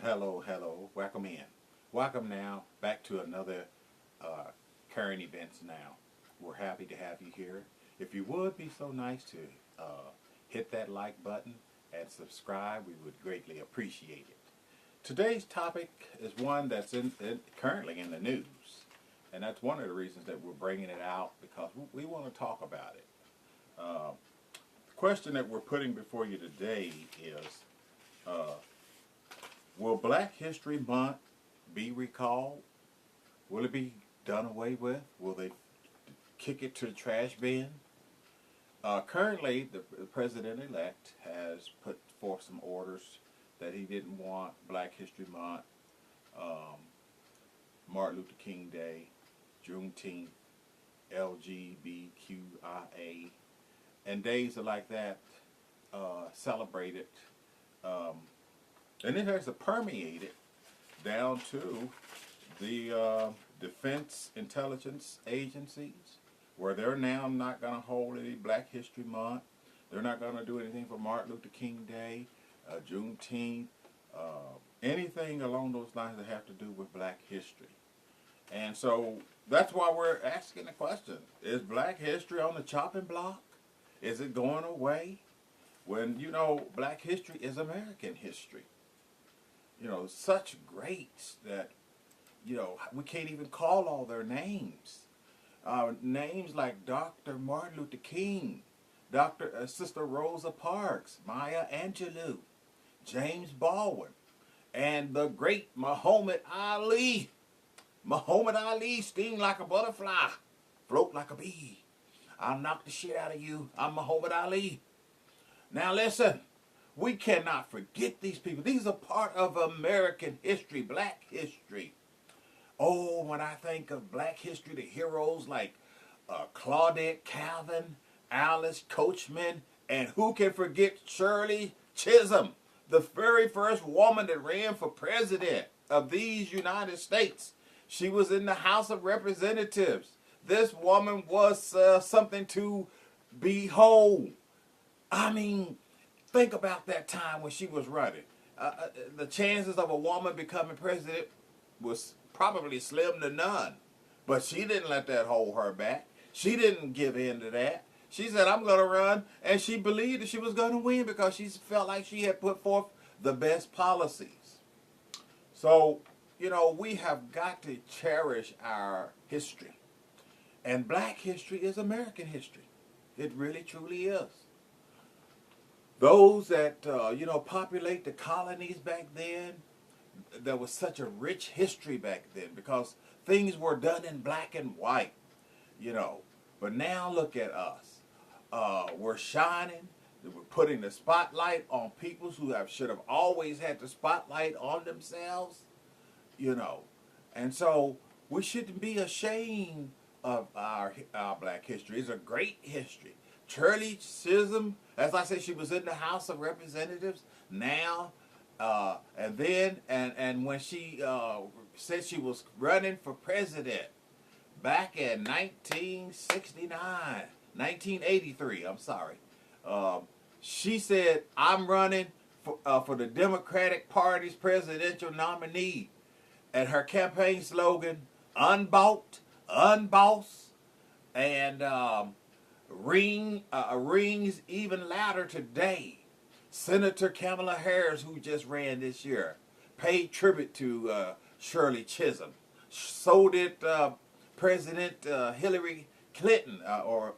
Hello, hello. Welcome in. Welcome now back to another current events now. We're happy to have you here. If you would be so nice to hit that like button and subscribe, we would greatly appreciate it. Today's topic is one that's currently in the news, and that's one of the reasons that we're bringing it out because we want to talk about it. The question that we're putting before you today is, will Black History Month be recalled? Will it be done away with? Will they kick it to the trash bin? Currently, the president-elect has put forth some orders that he didn't want Black History Month, Martin Luther King Day, Juneteenth, LGBTQIA, and days like that celebrated. And it has permeated down to the defense intelligence agencies, where they're now not going to hold any Black History Month. They're not going to do anything for Martin Luther King Day, Juneteenth, anything along those lines that have to do with Black history. And so that's why we're asking the question, is Black history on the chopping block? Is it going away? When, Black history is American history. Such greats that, we can't even call all their names. Names like Dr. Martin Luther King, Sister Rosa Parks, Maya Angelou, James Baldwin, and the great Muhammad Ali. Muhammad Ali, sting like a butterfly, float like a bee. I'll knock the shit out of you. I'm Muhammad Ali. Now listen, we cannot forget these people. These are part of American history, Black history. Oh, when I think of Black history, the heroes like Claudette Calvin, Alice Coachman, and who can forget Shirley Chisholm, the very first woman that ran for president of these United States. She was in the House of Representatives. This woman was something to behold. I mean, think about that time when she was running. The chances of a woman becoming president was probably slim to none. But she didn't let that hold her back. She didn't give in to that. She said, I'm going to run. And she believed that she was going to win because she felt like she had put forth the best policies. So, we have got to cherish our history. And Black history is American history. It really, truly is. Those that, populate the colonies back then, there was such a rich history back then because things were done in black and white, But now look at us. We're shining. We're putting the spotlight on people who should have always had the spotlight on themselves, And so we shouldn't be ashamed of our Black history. It's a great history. Shirley Chisholm, as I said, she was in the House of Representatives now, and then, and when she said she was running for president back in 1983, I'm sorry. She said, I'm running for the Democratic Party's presidential nominee. And her campaign slogan, unbought, unboss, and rings even louder today. Senator Kamala Harris, who just ran this year, paid tribute to Shirley Chisholm. So did President Hillary Clinton, or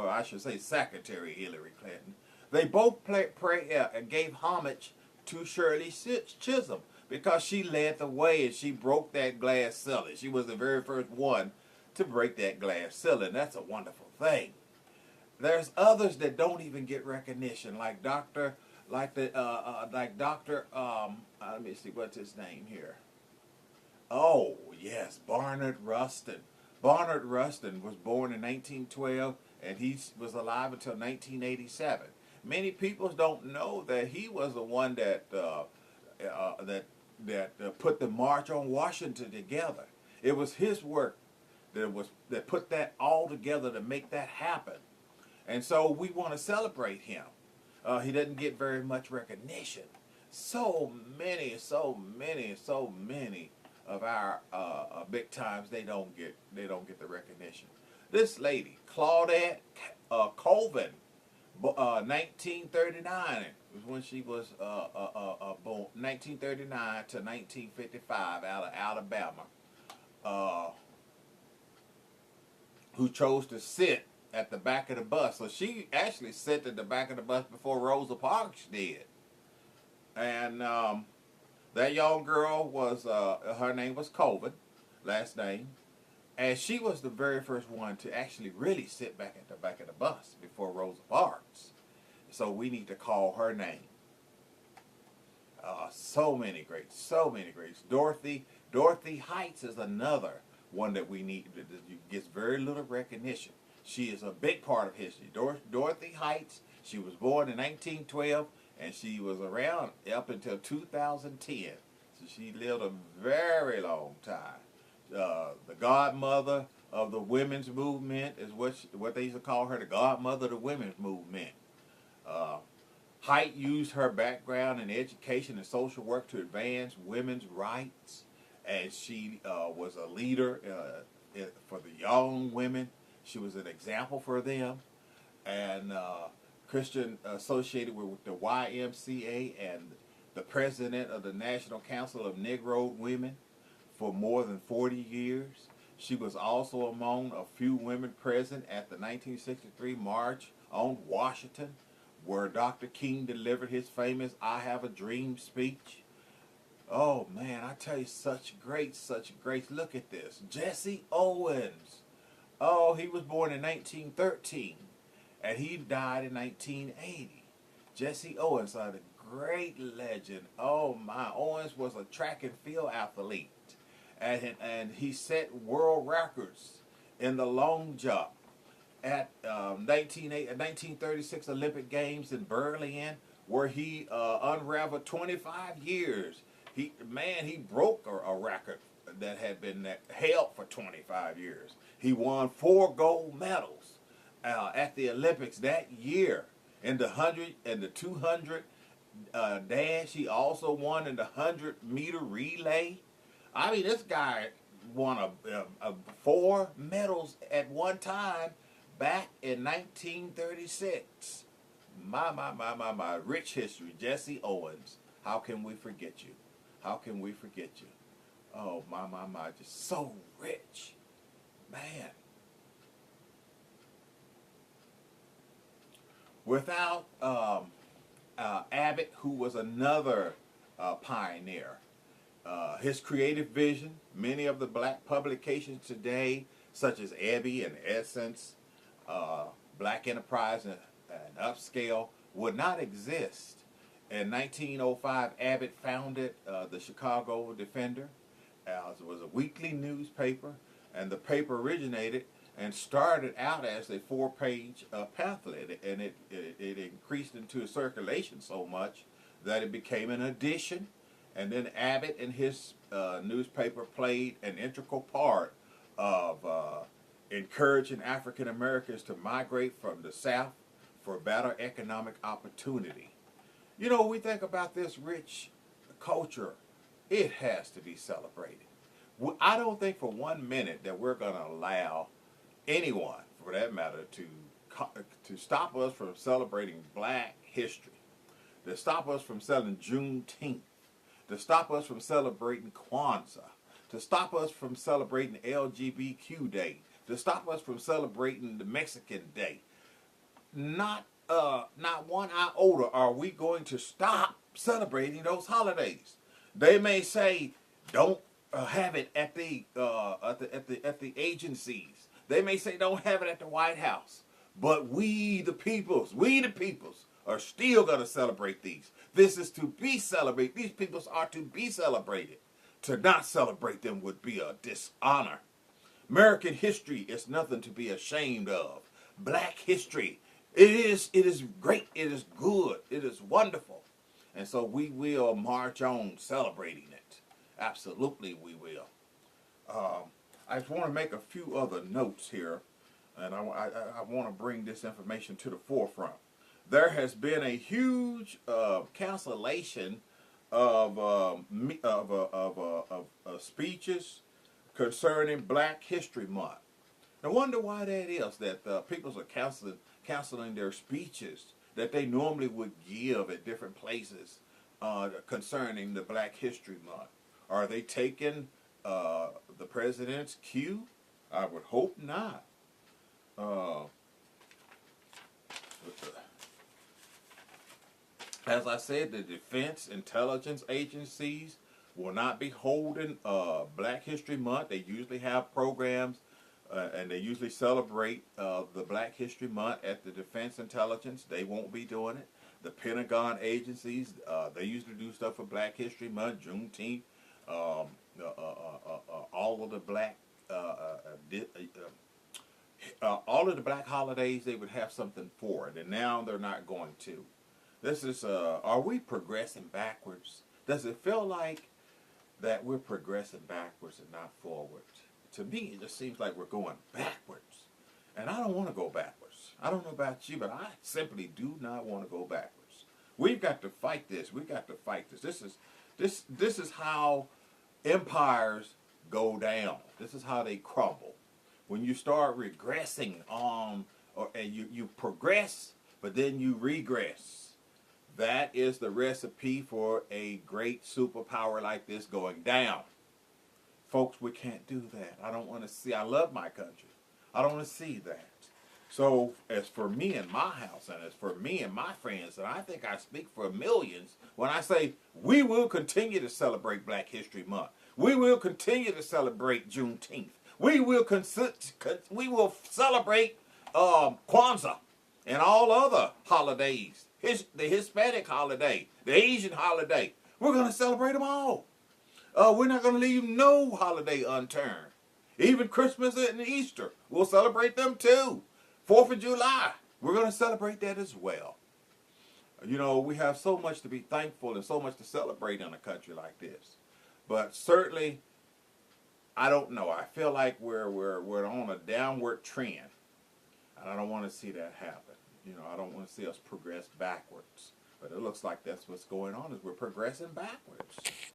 I should say Secretary Hillary Clinton. They both gave homage to Shirley Chisholm because she led the way and she broke that glass ceiling. She was the very first one to break that glass ceiling. That's a wonderful thing. There's others that don't even get recognition, like Dr. Let me see, what's his name here? Oh, yes, Barnard Rustin. Barnard Rustin was born in 1912, and he was alive until 1987. Many people don't know that he was the one that put the March on Washington together. It was his work that put that all together to make that happen. And so we want to celebrate him. He doesn't get very much recognition. so many of our big times, they don't get the recognition. This lady, Claudette Cohen, 1939 was when she was born. 1939 to 1955, out of Alabama, who chose to sit at the back of the bus. So she actually sat at the back of the bus before Rosa Parks did. And that young girl was, her name was Cohen, last name. And she was the very first one to actually really sit back at the back of the bus before Rosa Parks. So we need to call her name. So many greats. Dorothy Heights is another one that we need, that gets very little recognition. She is a big part of history. Dorothy Heights, she was born in 1912, and she was around up until 2010. So she lived a very long time. The godmother of the women's movement is what they used to call her, the godmother of the women's movement. Height used her background in education and social work to advance women's rights, and she was a leader for the young women. She was an example for them, and Christian associated with the YMCA and the president of the National Council of Negro Women for more than 40 years. She was also among a few women present at the 1963 March on Washington, where Dr. King delivered his famous "I Have a Dream" speech. Oh man, I tell you, such greats. Look at this. Jesse Owens. Oh, he was born in 1913, and he died in 1980. Jesse Owens, the great legend. Oh my, Owens was a track and field athlete, and he set world records in the long jump at 1936 Olympic Games in Berlin, where he unraveled 25 years. He broke a record that had been held for 25 years. He won 4 gold medals at the Olympics that year. In the 100 and the 200 dash, he also won in the 100-meter relay. I mean, this guy won 4 medals at one time back in 1936. My. Rich history. Jesse Owens. How can we forget you? How can we forget you? Oh, my. Just so rich. Man. Without Abbott, who was another pioneer, his creative vision, many of the black publications today, such as Ebby and Essence, Black Enterprise and Upscale, would not exist. In 1905, Abbott founded the Chicago Defender. It was a weekly newspaper, and the paper originated and started out as a 4-page pamphlet, and it increased into a circulation so much that it became an edition. And then Abbott and his newspaper played an integral part of encouraging African Americans to migrate from the South for better economic opportunity. You know, we think about this rich culture, it has to be celebrated. I don't think for 1 minute that we're going to allow anyone, for that matter, to stop us from celebrating black history, to stop us from celebrating Juneteenth, to stop us from celebrating Kwanzaa, to stop us from celebrating LGBTQ Day, to stop us from celebrating the Mexican Day. Not 1 iota are we going to stop celebrating those holidays. They may say don't have it at the agencies. They may say don't have it at the White House. But we the peoples are still going to celebrate these. This is to be celebrated. These peoples are to be celebrated. To not celebrate them would be a dishonor. American history is nothing to be ashamed of. Black history, it is great, it is good, it is wonderful. And so we will march on celebrating it. Absolutely we will. I just want to make a few other notes here, and I want to bring this information to the forefront. There has been a huge cancellation of speeches concerning Black History Month. I wonder why that is, that people are canceling their speeches that they normally would give at different places concerning the Black History Month. Are they taking the president's cue? I would hope not. As I said, the defense intelligence agencies will not be holding Black History Month. They usually have programs and they usually celebrate the Black History Month at the Defense Intelligence. They won't be doing it. The Pentagon agencies, they usually do stuff for Black History Month, Juneteenth, all of the black, all of the black holidays. They would have something for it, and now they're not going to. This is, are we progressing backwards? Does it feel like that we're progressing backwards and not forwards? To me, it just seems like we're going backwards. And I don't want to go backwards. I don't know about you, but I simply do not want to go backwards. We've got to fight this. We've got to fight this. This is how empires go down. This is how they crumble. When you start regressing and you progress, but then you regress. That is the recipe for a great superpower like this going down. Folks, we can't do that. I don't want to see. I love my country. I don't want to see that. So as for me and my house, and as for me and my friends, and I think I speak for millions when I say we will continue to celebrate Black History Month. We will continue to celebrate Juneteenth. We will celebrate Kwanzaa and all other holidays. The Hispanic holiday, the Asian holiday. We're going to celebrate them all. We're not going to leave no holiday unturned. Even Christmas and Easter, we'll celebrate them too. 4th of July, we're going to celebrate that as well. You know, we have so much to be thankful and so much to celebrate in a country like this. But certainly, I don't know. I feel like we're on a downward trend. And I don't want to see that happen. You know, I don't want to see us progress backwards. But it looks like that's what's going on, is we're progressing backwards.